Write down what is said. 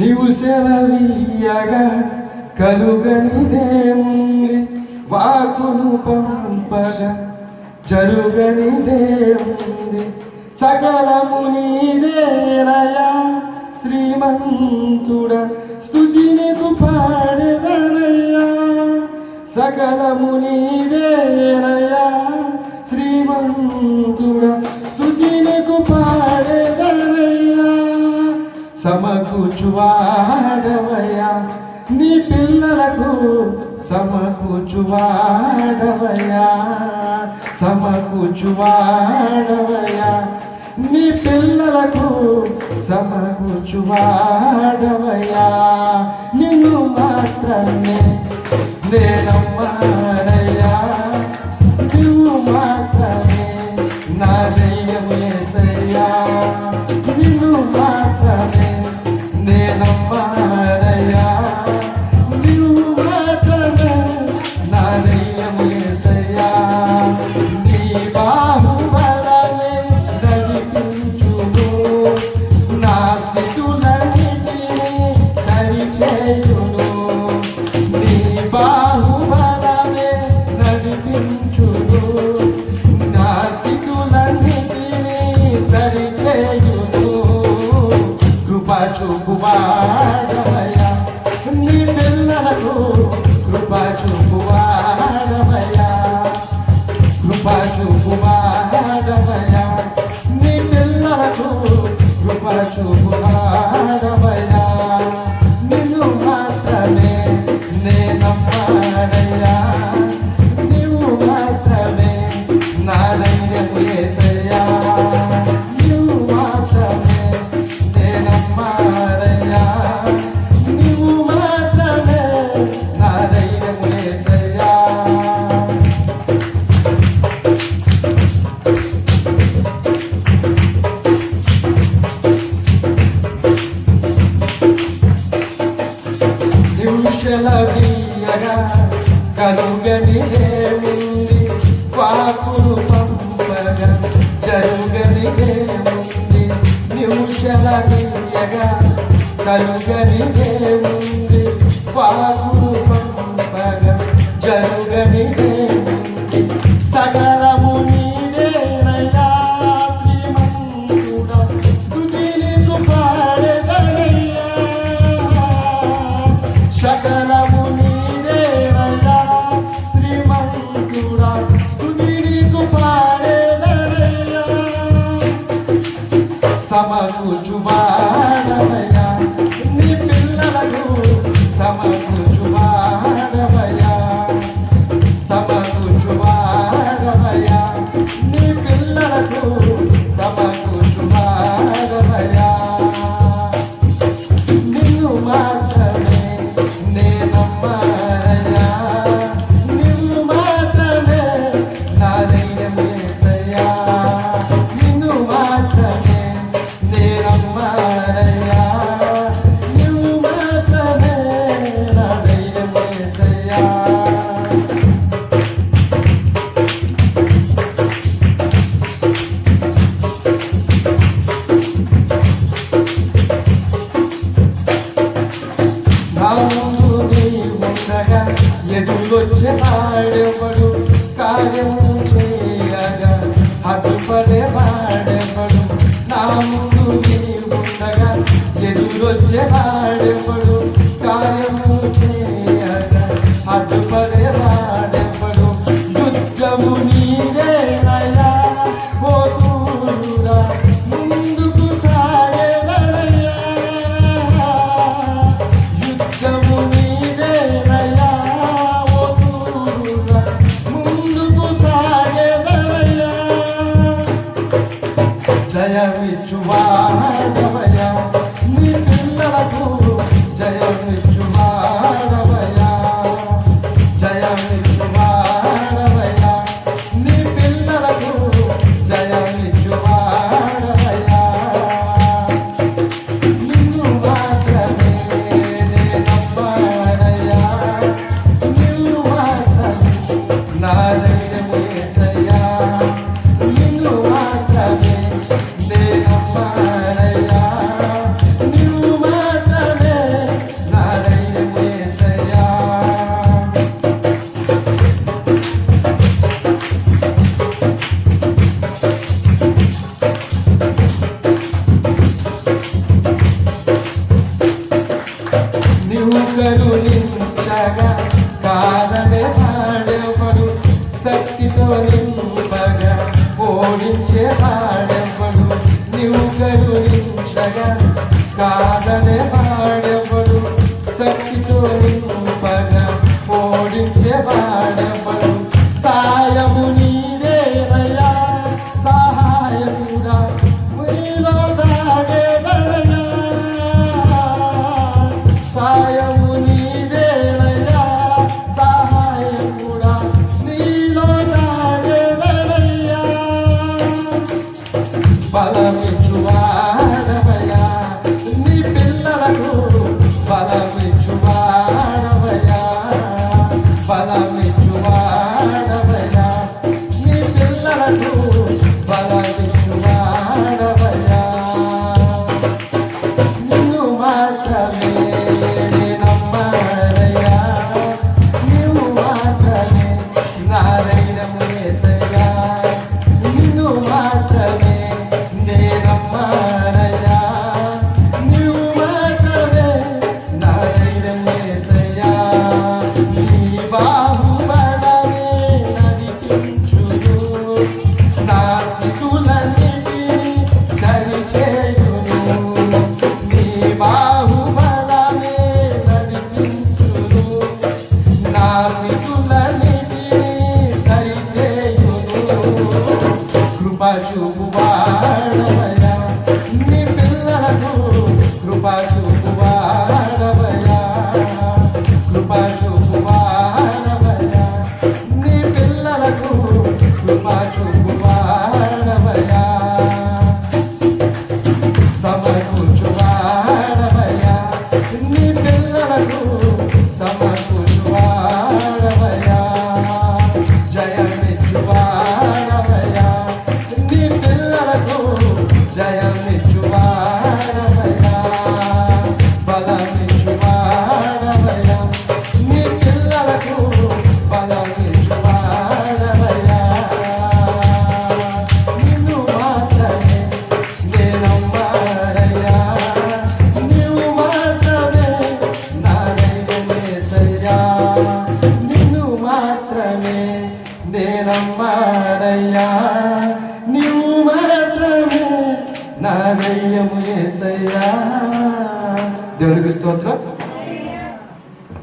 నీవు సెలవీయగా కలుగనిదేముంది, వాకును పంపగా జరుగనిదేముంది. సకలము నీదేనయా శ్రీమంతుడ, స్తుతి నీకు పాడెదనయ్యా. సకలము నీదేనయా శ్రీమంతుడ, స్తుతి నీకు పాడెదనయ్యా. సమకూర్చువాడవయ్యా నీ పిల్లలకు, సమకూర్చువాడవయ్యా, సమకూర్చువాడవయ్యా నీ పిల్లలకు, సమకూర్చువాడవయ్యా. నిన్ను మాత్రమే నేనమ్మానయ్యా, నువ్వు మాత్రమే నా దైవము యేసయ్యా. నిన్ను మాత్రమే నేనమ్మానయ్యా, నువ్వు మాత్రమే నా దైవము యేసయ్యా. నీ బాహుబలమే నడిపించును, నా స్థితులన్నిటినీ సరిచేయును. నీ బాహుబలమే నడిపించును, నా స్థితులన్నిటినీ సరిచేయును. కృప చూపువాడవయ్యా నీ పిల్లలకు, కృప చూపువాడవయ్యా, కృప చూపువాడవయ్యా నీ పిల్లలకు, కృప చూపువాడవయ్యా. నిన్ను మాత్రమే నేనమ్మానయ్యా, నీవు మాత్రమే నా ధైర్యము యేసయ్యా. నీవు మాత్రమే నేనమ్మానయ్యా, నీవు మాత్రమే నా ధైర్యము యేసయ్యా. నిమిషలవీయగా కలుగనిదేముంది, వాకును పంపగా జరుగనిదేముంది. నిమిషలవీయగా కలుగనిదేముంది, వాకును పంపగా జరుగనిదేముంది. సకలము నీదేనయ్యా శ్రీమంతుడా, స్తుతి నీకు పాడెదనయ్యా. సకలము నీదేనయ్యా శ్రీమంతుడా, స్తుతి నీకు పాడెదనయ్యా. సమకూర్చువాడవయ్యా నీ పిల్లలకు, సమకూర్చువాడవయ్యా, సమకూర్చువాడవయ్యా నీ పిల్లలకు, సమకూర్చువాడవయ్యా. నిన్ను మాత్రమే నేనమ్మానయ్యా, నిన్ను మాత్రమే నా ధైర్యము యేసయ్యా. నిన్ను మాత్రమే నేనమ్మానయ్యా, నువ్వు మాత్రమే నా ధైర్యము యేసయ్యా. నా ముందు నీ ఉండగా ఎదురొచ్చే వాడెవడు, కార్యము చేయగా అడ్డుపడే వాడెవడు. నా ముందు నీ ఉండగా ఎదురొచ్చే వాడెవడు, కార్యము చేయగా అడ్డుపడే వాడెవడు. యుద్ధము నీదేనయ్యా ఓ సూర్యుడా, ముందుకు సాగెదనయ్యా. యుద్ధము నీదేనయ్యా ఓ సూర్యుడా, ముందుకు సాగెదనయ్యా. జయమిచ్చువాడవయ్యా నీ పిల్లలకు, జయమిచ్చువాడవయ్యా, జయమిచ్చువాడవయ్యా నీ పిల్లలకు, జయమిచ్చువాడవయ్యా. నిన్ను మాత్రమే నేనమ్మానయ్యా, నిన్ను మాత్రమే నా ధైర్యము యేసయ్యా. నిన్ను మాత్రమే నేనమ్మానయ్యా, నీవు మాత్రమే కరుణించగా కాదనే వాడెవడు, శక్తితో నింపగా ఓడించే వాడెవడు. సాయము నీదేనయ్యా సహాయముగా నీలో దాగేదనయ్యా. సాయము నీదేనయ్యా సహాయముగా నీలో దాగేదనయ్యా. బలమిచ్చువాడవయ్యా నీ పిల్లలకు, బలమిచ్చువాడవయ్యా, బలమిచ్చువాడవయ్యా నీ పిల్లలకు, బలమిచ్చువాడవయ్యా. నిన్ను మాత్రమే నమ్మారయ్యా, నీవు మాత్రమే నా ధైర్యము యేసయ్యా. నిన్ను మాత్రమే నమ్మారయ్యా, నీవు మాత్రమే నా ధైర్యము యేసయ్యా. నీ బాహుబలమే నడిపించును, నా స్థితులన్నిటినీ సరిచేయును. నీ బాహుబలమే నడిపించును, నా స్థితులన్నిటినీ సరిచేయును. కృప చూపువాడవయ్యా నీ పిల్లలకు, కృప చూపువాడవయ్యా, కృప చూపువాడవయ్యా నీ పిల్లలకు, కృప చూపువాడవయ్యా. సమకూర్చువాడవయ్యా నీ పిల్లలకు, సమకూర్చువాడవయ్యా. జయమిచ్చువాడవయ్యా నీ పిల్లలకు, జయమిచ్చువాడవయ్యా. బలమిచ్చువాడవయ్యా నీ పిల్లలకు, బలమిచ్చువాడవయ్యా. నిన్ను మాత్రమే నమ్మారయ్యా, నీవు మాత్రమే నా ధైర్యము యేసయ్యా. నిన్ను మాత్రమే నమ్మారయ్యా, నీవు మాత్రమే నా ధైర్యము యేసయ్యా. దేవునికి స్తోత్రం.